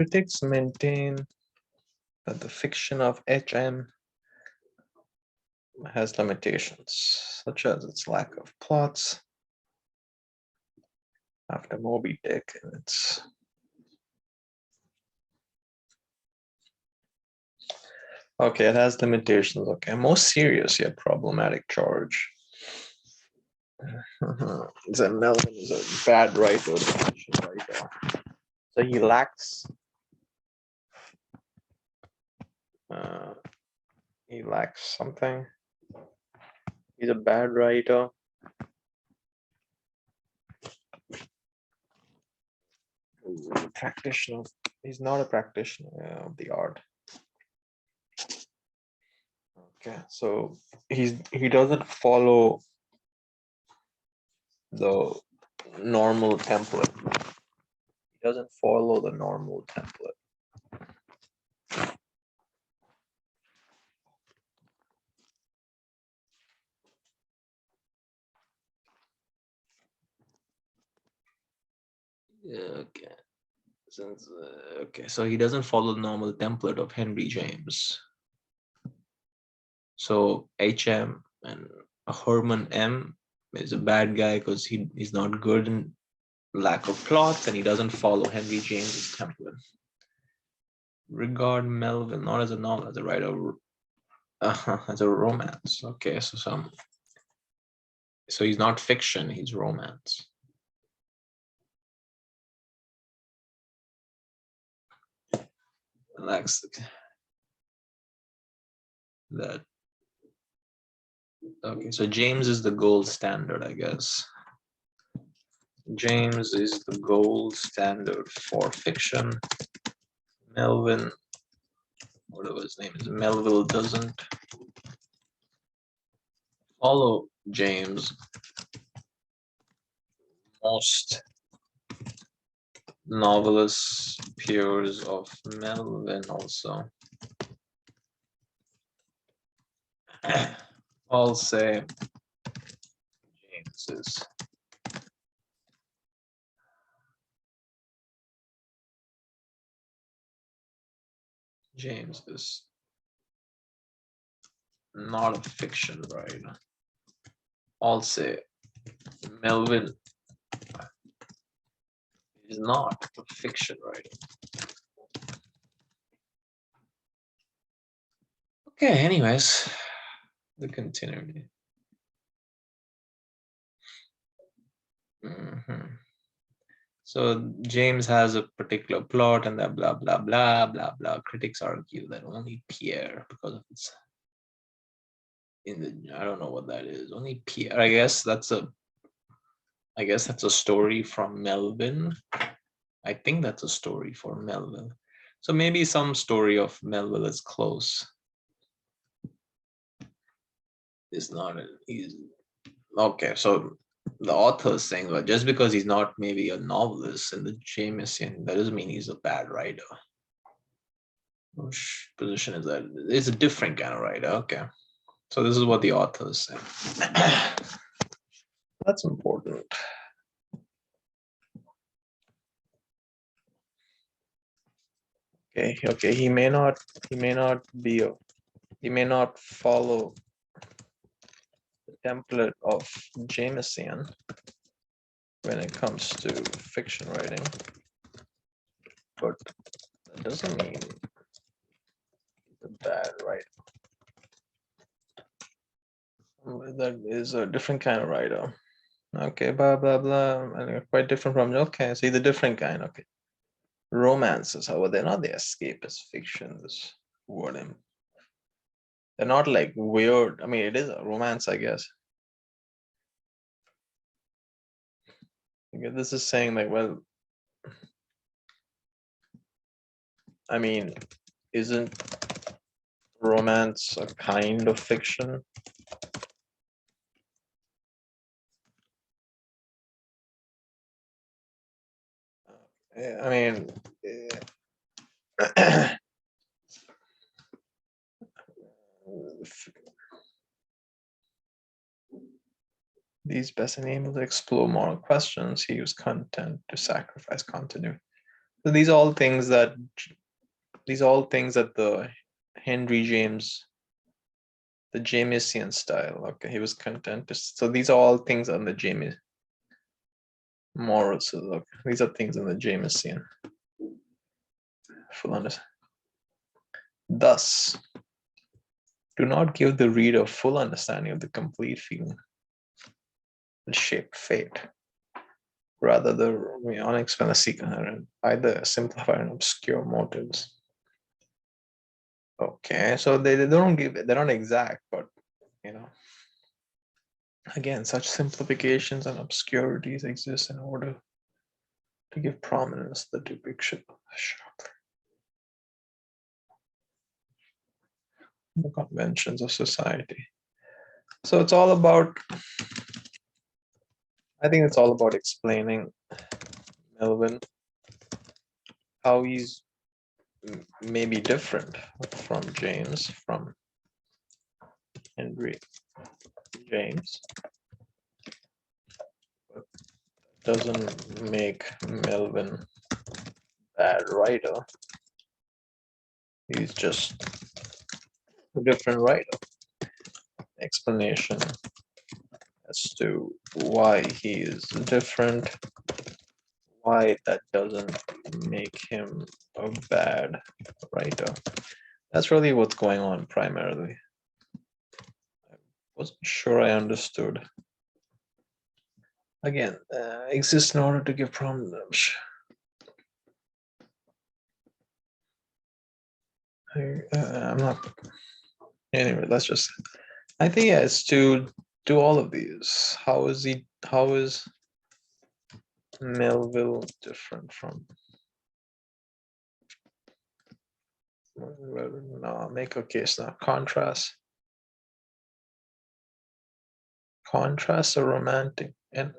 Critics maintain that the fiction of HM has limitations, such as its lack of plots after Moby-Dick and its okay, it has limitations. Okay, most serious yet problematic charge. That Melvin is a bad writer, deficient writer. So he lacks something. He's a bad writer. Practitioner. He's not a practitioner of the art. Okay, so he doesn't follow the normal template. He doesn't follow the normal template. Okay. Okay, so he doesn't follow the normal template of Henry James. So HM and Herman M is a bad guy because he's not good in lack of plots and he doesn't follow Henry James's template. Regard Melville not as a novel, as a writer, as a romance. Okay, so he's not fiction, he's romance. Lacks that. Okay, so James is the gold standard, I guess. James is the gold standard for fiction. Melvin, whatever his name is, Melville doesn't follow James. Most novelists, peers of Melvin also. I'll say James is not a fiction writer. I'll say Melvin is not a fiction writer. Okay, anyways, the continuity. So James has a particular plot and that blah, blah, blah, blah, blah. Critics argue that only Pierre, because of its I don't know what that is. Only Pierre, I guess that's a story from Melvin. I think that's a story for Melville. So maybe some story of Melville is close. It's not, he's okay. So the author is saying, well, just because he's not maybe a novelist in the Jamesian, that doesn't mean he's a bad writer. Which position is that? It's a different kind of writer. Okay. So this is what the author is saying. That's important. Okay, he may not follow the template of Jamesian when it comes to fiction writing, but that doesn't mean he's a bad writer. That is a different kind of writer. Okay, blah blah blah, and quite different from okay. See the different kind. Okay, romances, however, they're not the escapist fictions. Wording. They're not like weird. I mean, it is a romance, I guess. Okay, this is saying like, well, I mean, isn't romance a kind of fiction? I mean, these best enabled to explore moral questions. He used content to sacrifice continuity. So these are all things that the Henry James, the Jamesian style. Okay, he was content. So these are all things on the James morals. So look, these are things in the Jamesian. Full understanding. Thus, do not give the reader full understanding of the complete feeling that shaped fate. Rather, the unexplained sequence either simplify and obscure motives. Okay, so they don't give it, they're not exact, but you know, again, such simplifications and obscurities exist in order to give prominence to the depiction sharply. The conventions of society. So it's all about, I think it's all about explaining Melvin, how he's maybe different from James, from Henry James, but doesn't make Melvin bad writer. He's just a different writer. Explanation as to why he is different, why that doesn't make him a bad writer. That's really what's going on primarily. I wasn't sure I understood. Again, exists in order to give prominence. I'm not. Anyway, let's just. I think yeah, it's to do all of these. How is Melville different from? No, make a case now. Contrast are romantic, and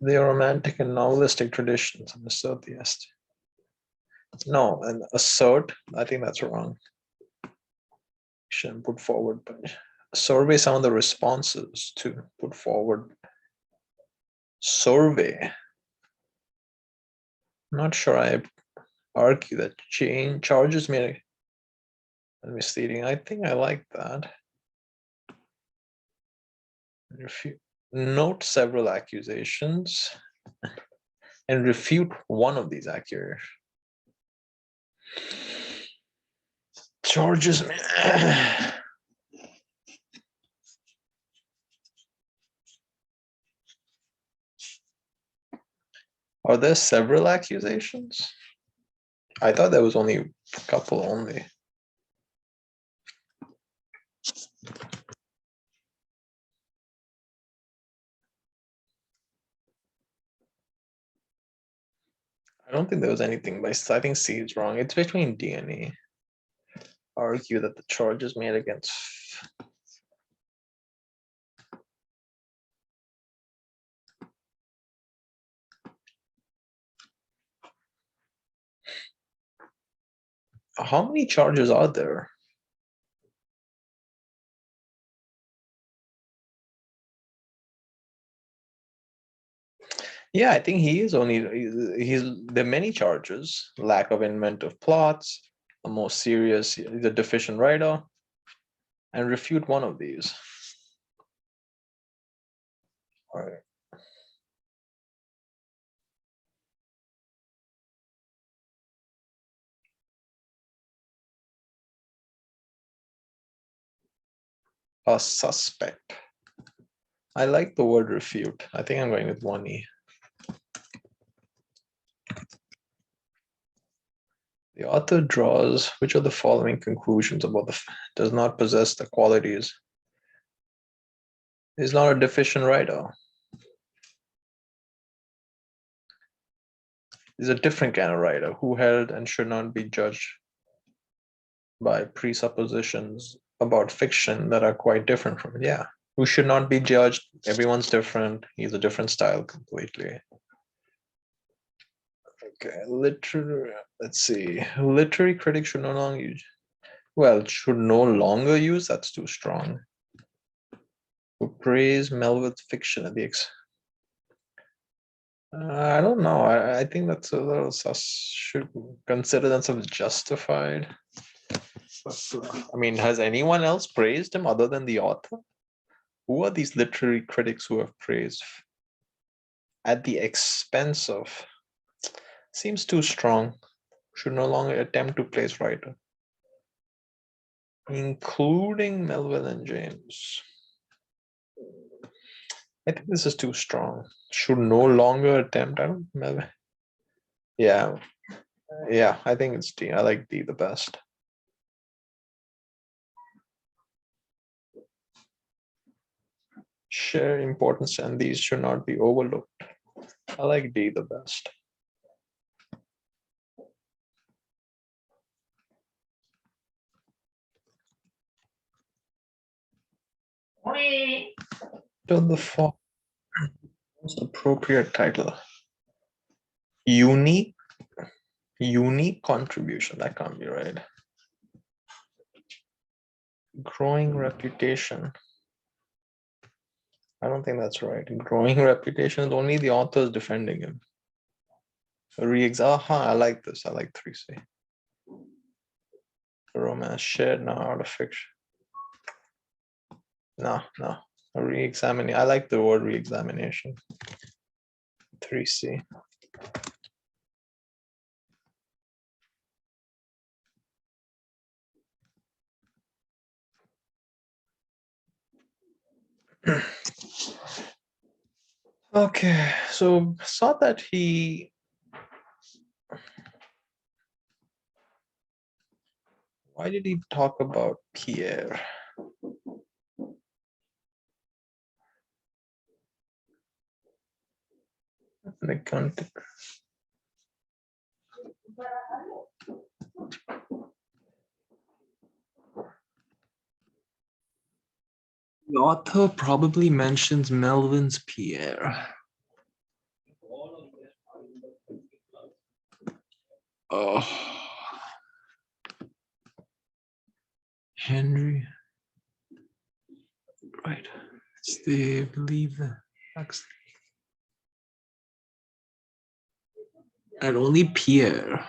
they are romantic and novelistic traditions, and assert the est. No, and assert. I think that's wrong. Shouldn't put forward, but survey some of the responses to put forward. Survey. I'm not sure I argue that charges made misleading. I think I like that. Note several accusations and refute one of these accusations. Charges. Are there several accusations? I thought there was only a couple only. I don't think there was anything, but I think C is wrong. It's between D and E. Argue that the charges made against. How many charges are there? Yeah, I think he is only, there are many charges: lack of inventive plots, the most serious, the deficient writer, and refute one of these. All right. A suspect. I like the word refute. I think I'm going with 1E. The author draws which of the following conclusions about the does not possess the qualities. Is not a deficient writer. Is a different kind of writer who held and should not be judged by presuppositions about fiction that are quite different from it. Yeah, who should not be judged. Everyone's different. He's a different style completely. Okay, let's see. Literary critics should no longer use. Well, should no longer use. That's too strong. Who praise Melville's fiction at the I don't know. I think that's a little sus. Should consider themselves justified. I mean, has anyone else praised him other than the author? Who are these literary critics who have praised at the expense of? Seems too strong. Should no longer attempt to place writer, including Melville and James. I think this is too strong. Should no longer attempt. I don't know. Yeah, yeah. I think it's D. I like D the best. Share importance, and these should not be overlooked. I like D the best. To the most appropriate title. Unique contribution. That can't be right. Growing reputation. I don't think that's right. Growing reputation is only the authors defending him. I like this. I like 3C. Romance shared now out of fiction. No. Re-examining. I like the word re-examination. 3C. Okay, so saw that he why did he talk about Pierre? The context. The author probably mentions Melvin's Pierre. Oh, Henry. Right. It's the, I believe, and only Pierre,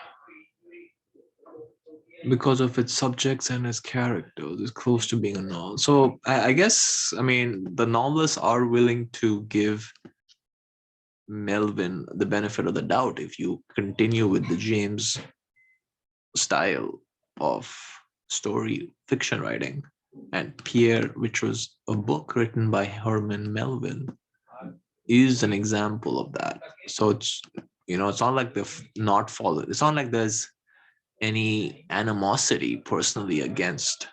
because of its subjects and its characters, is close to being a novel. So I guess, I mean, the novelists are willing to give Melvin the benefit of the doubt if you continue with the James style of story fiction writing. And Pierre, which was a book written by Herman Melville, is an example of that. So it's, it's not like they've not followed. It's not like there's any animosity personally against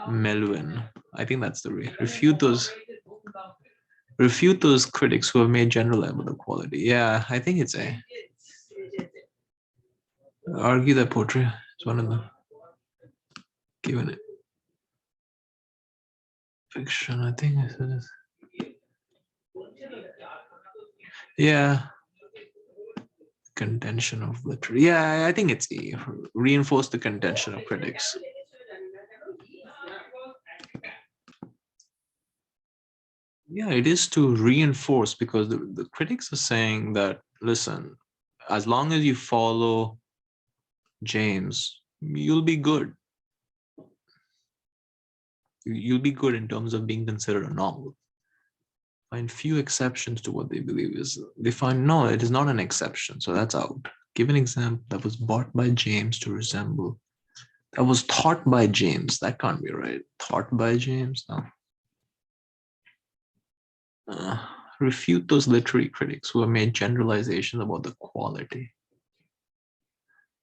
Melvin. I think that's the way. Refute those critics who have made general level equality. Yeah, I think it's A. Argue that poetry is one of them. Given it. Fiction, I think it is. Yeah. Contention of literature. Yeah, I think it's E. Reinforce the contention of critics. Yeah, it is to reinforce, because the critics are saying that, listen, as long as you follow James, you'll be good. You'll be good in terms of being considered a novel. Find few exceptions to what they believe is. They find, no, it is not an exception, so that's out. Give an example that was bought by James to resemble. That was taught by James. That can't be right. Taught by James? No. Refute those literary critics who have made generalizations about the quality.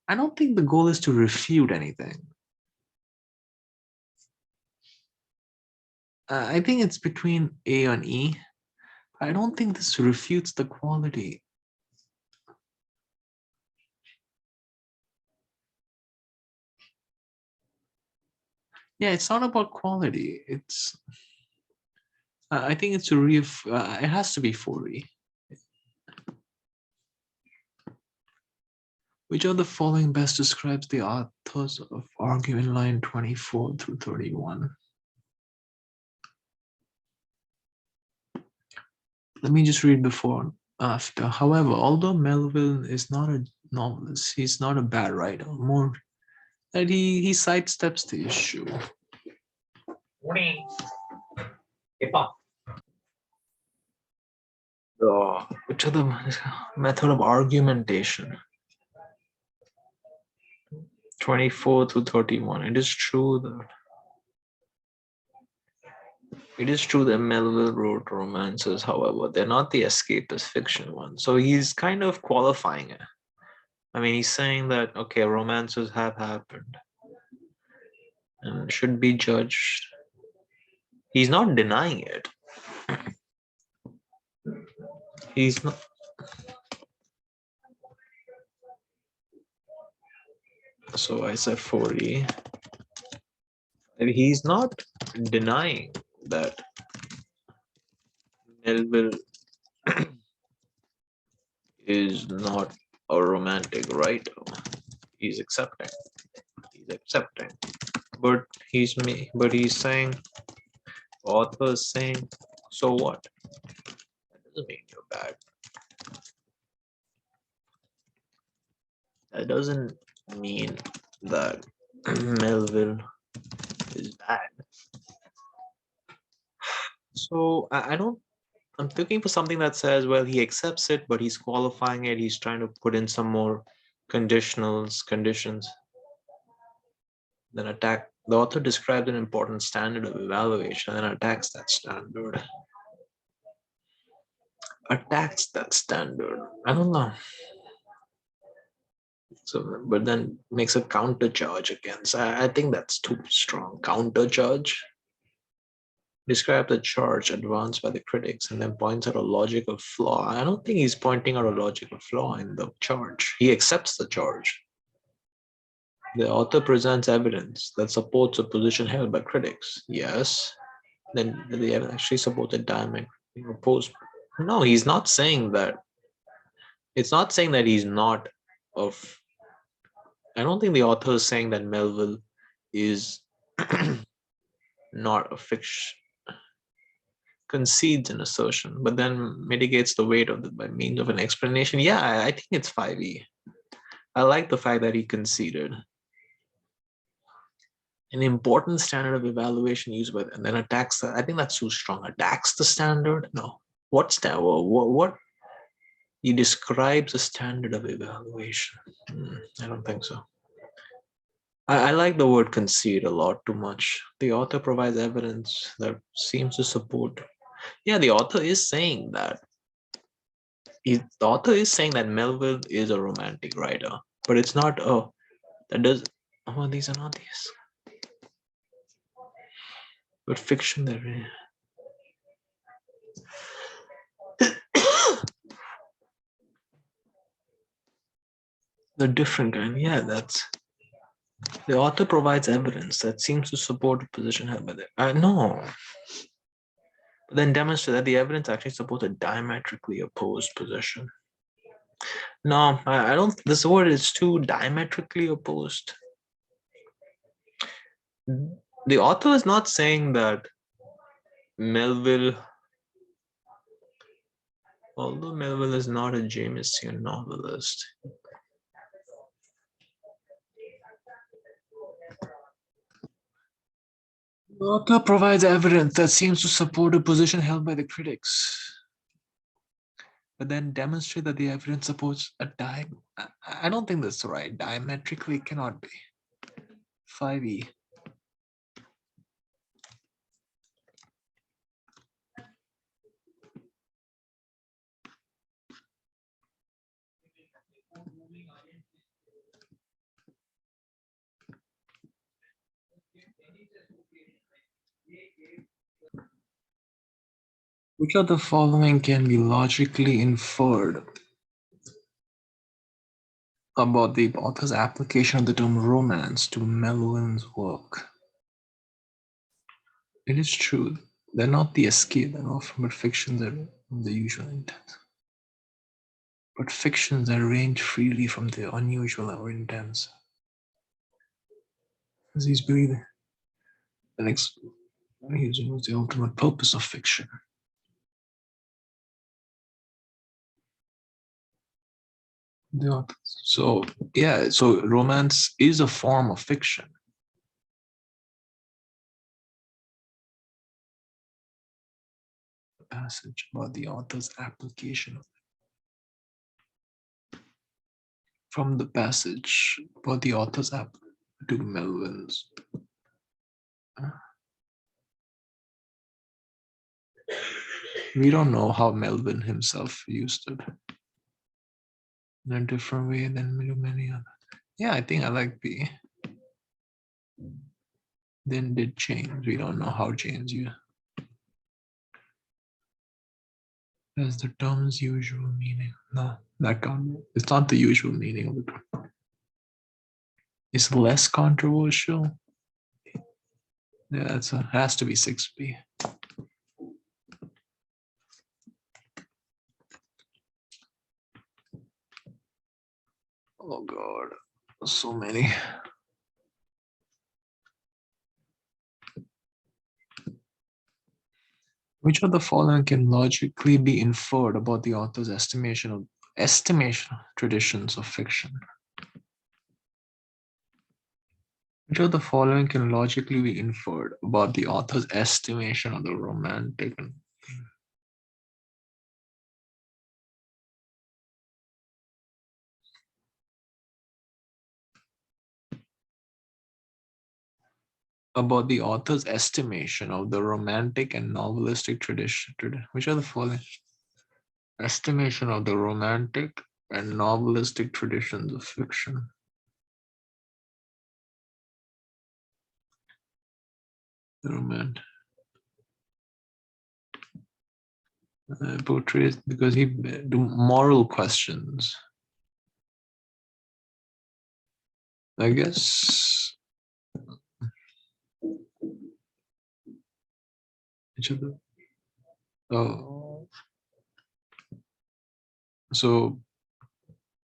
I don't think the goal is to refute anything. I think it's between A and E. I don't think this refutes the quality. Yeah, it's not about quality. It's. I think it's it has to be 4E. Which of the following best describes the authors of argument line 24 through 31? Let me just read before, after. However, although Melville is not a novelist, he's not a bad writer. More that he sidesteps the issue. To the method of argumentation. 24 to 31. It is true that Melville wrote romances, however, they're not the escapist fiction ones. So he's kind of qualifying it. I mean, he's saying that, okay, romances have happened and should be judged. He's not denying it. He's not. So I said 40. He's not denying that Melville is not a romantic writer. He's accepting. But he's saying, author is saying, so what? That doesn't mean you're bad. That doesn't mean that Melville is bad. So I'm looking for something that says, well, he accepts it, but he's qualifying it. He's trying to put in some more conditions. Then attack. The author describes an important standard of evaluation and attacks that standard. I don't know. So, but then makes a counter charge against. I think that's too strong. Counter charge. Describe the charge advanced by the critics and then points out a logical flaw. I don't think he's pointing out a logical flaw in the charge. He accepts the charge. The author presents evidence that supports a position held by critics. Yes. Then the evidence actually supports a diametrically opposed. No, he's not saying that. It's not saying that he's not of. I don't think the author is saying that Melville is not a fiction. Concedes an assertion, but then mitigates the weight of it by means of an explanation. Yeah, I think it's 5e. I like the fact that he conceded. An important standard of evaluation used by, and then attacks the, I think that's too strong. Attacks the standard? No. What standard? What? He describes a standard of evaluation. I don't think so. I like the word concede a lot too much. The author provides evidence that seems to support. Yeah, the author is saying that. The author is saying that Melville is a romantic writer, but it's not a. That does. Oh, these are not these. But fiction there is. The different kind. Yeah, that's. The author provides evidence that seems to support a position held by the. No. But then demonstrate that the evidence actually supports a diametrically opposed position. No, I don't. This word is too diametrically opposed. The author is not saying that Melville, although Melville is not a Jamesian novelist, the author provides evidence that seems to support a position held by the critics, but then demonstrate that the evidence supports a I don't think that's right. Diametrically cannot be. 5e. Which of the following can be logically inferred about the author's application of the term romance to Melville's work? It is true, they're not the escape that offer, but fictions that are the usual intent. But fictions that range freely from the unusual or intense. As he's breathing, the next using was the ultimate purpose of fiction. The authors. So yeah, so romance is a form of fiction. Passage about the author's application from the passage about the author's app to Melvin's. We don't know how Melvin himself used it in a different way than many others. Yeah, I think I like B. Then did James. We don't know how James used. That's the term's usual meaning. No, that can't. It's not the usual meaning of the term. It's less controversial. Yeah, it has to be 6B. Oh God, so many. Which of the following can logically be inferred about the author's estimation traditions of fiction? Which of the following can logically be inferred about the author's estimation of the romantic and about the author's estimation of the romantic and novelistic tradition? Which are the following? Estimation of the romantic and novelistic traditions of fiction. The romantic portrays because he do moral questions. I guess. Which of the? Oh, so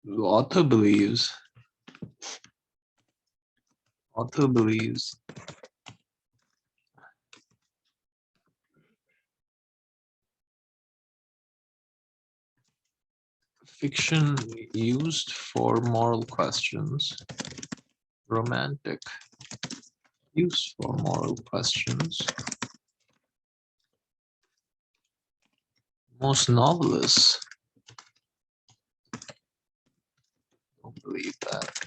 the author believes fiction used for moral questions, romantic used for moral questions. Most novelists don't believe that.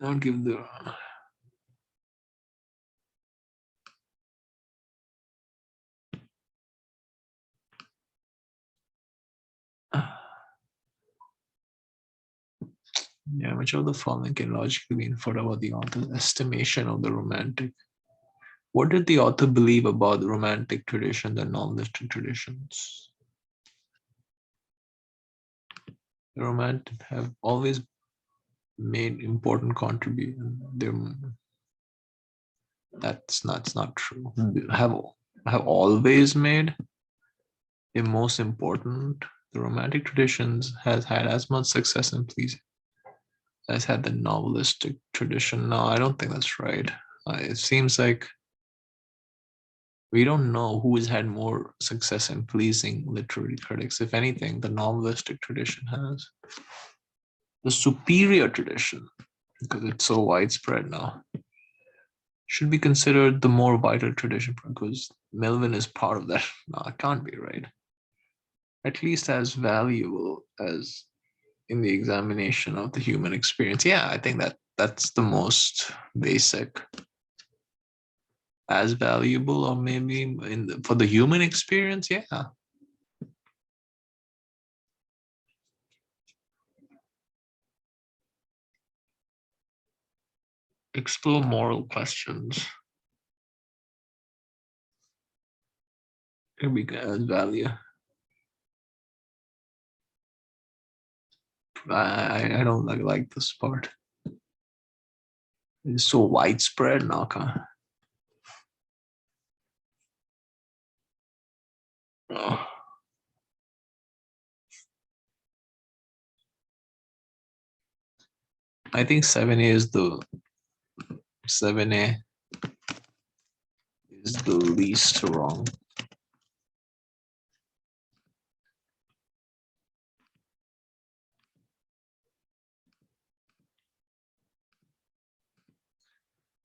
I'll give the yeah, which of the following can logically be inferred about the author's estimation of the romantic? What did the author believe about the romantic traditions and novelistic traditions? The romantic have always made important contribution. That's not true. Have always made the most important. The romantic traditions has had as much success in pleasing as had the novelistic tradition. No, I don't think that's right. It seems like we don't know who has had more success in pleasing literary critics. If anything, the novelistic tradition has the superior tradition because it's so widespread now. Should be considered the more vital tradition because Melvin is part of that. No, it can't be right. At least as valuable as in the examination of the human experience. Yeah, I think that's the most basic. As valuable, or maybe for the human experience, yeah. Explore moral questions. Here we go, as value. I don't like this part. It's so widespread now. Oh. I think 7A is the 7A is the least wrong.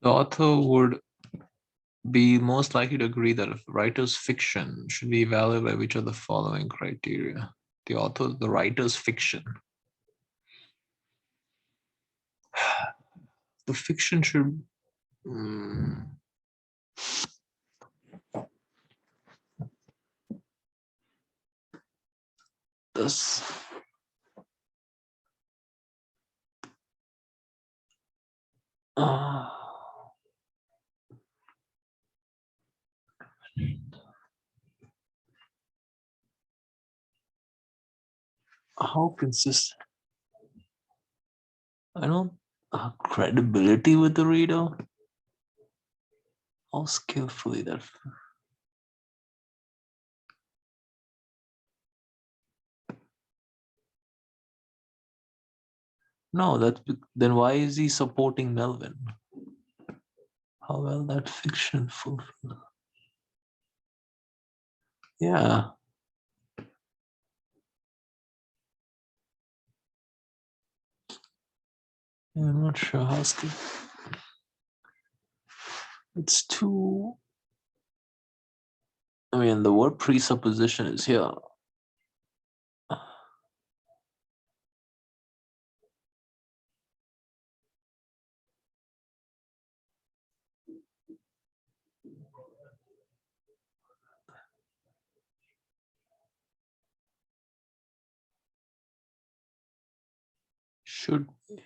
The author would be most likely to agree that a writer's fiction should be evaluated by which of the following criteria? The writer's fiction. The fiction should. This. How consistent? I don't. Credibility with the reader. How skillfully that. No, then why is he supporting Melvin? How well that fiction fulfilled. Yeah. I'm not sure how skillful. It's too. I mean, the word presupposition is here. Should be.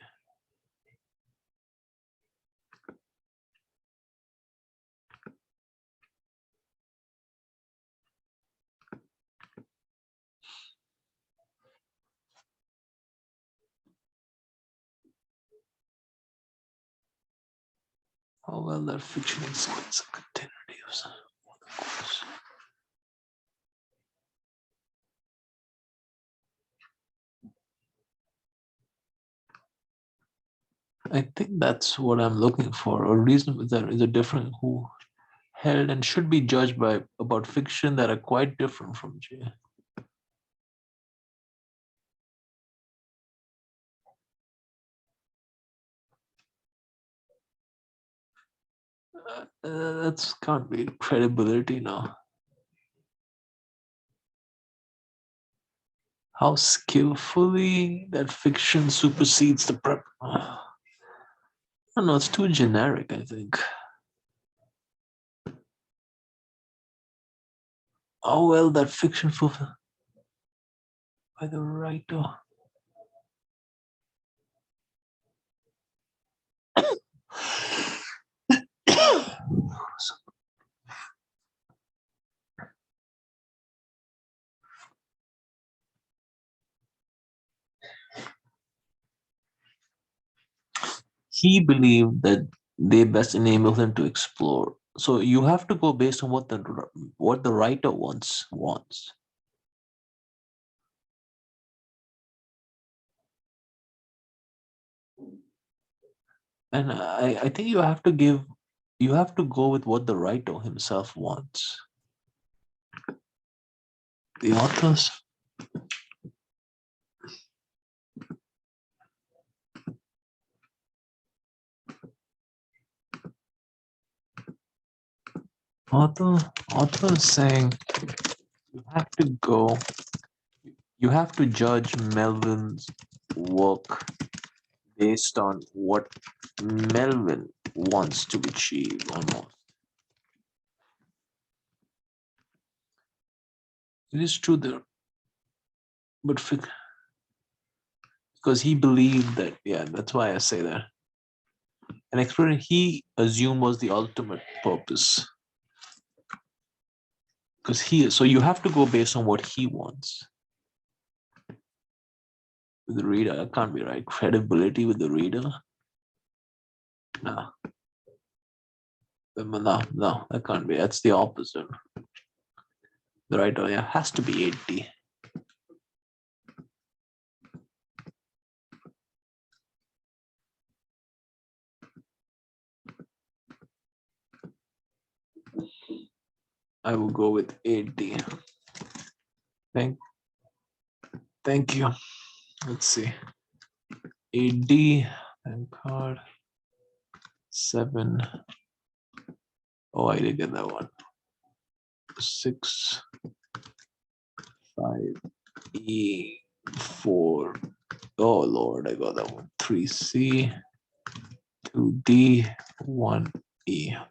How well that fiction explains the continuity of some course. I think that's what I'm looking for. A reason that is a different who held and should be judged by about fiction that are quite different from J. That's can't be credibility now. How skillfully that fiction supersedes the prep. I don't know, it's too generic, I think. How well that fiction fulfilled by the writer. He believed that they best enable him to explore. So you have to go based on what the writer wants. And I think you have to go with what the writer himself wants. The authors. Author is saying you have to judge Melvin's work based on what Melvin wants to achieve almost. It is true there, but because he believed that, yeah, that's why I say that. An experiment he assumed was the ultimate purpose. So you have to go based on what he wants. With the reader, that can't be right. Credibility with the reader? No. No, that can't be. That's the opposite. The writer, yeah, has to be 80. I will go with 80. Thank you. Let's see. 80 and card. 7. Oh, I did get that one. 6, 5, E, 4. Oh Lord, I got that one. 3C, 2D, 1E.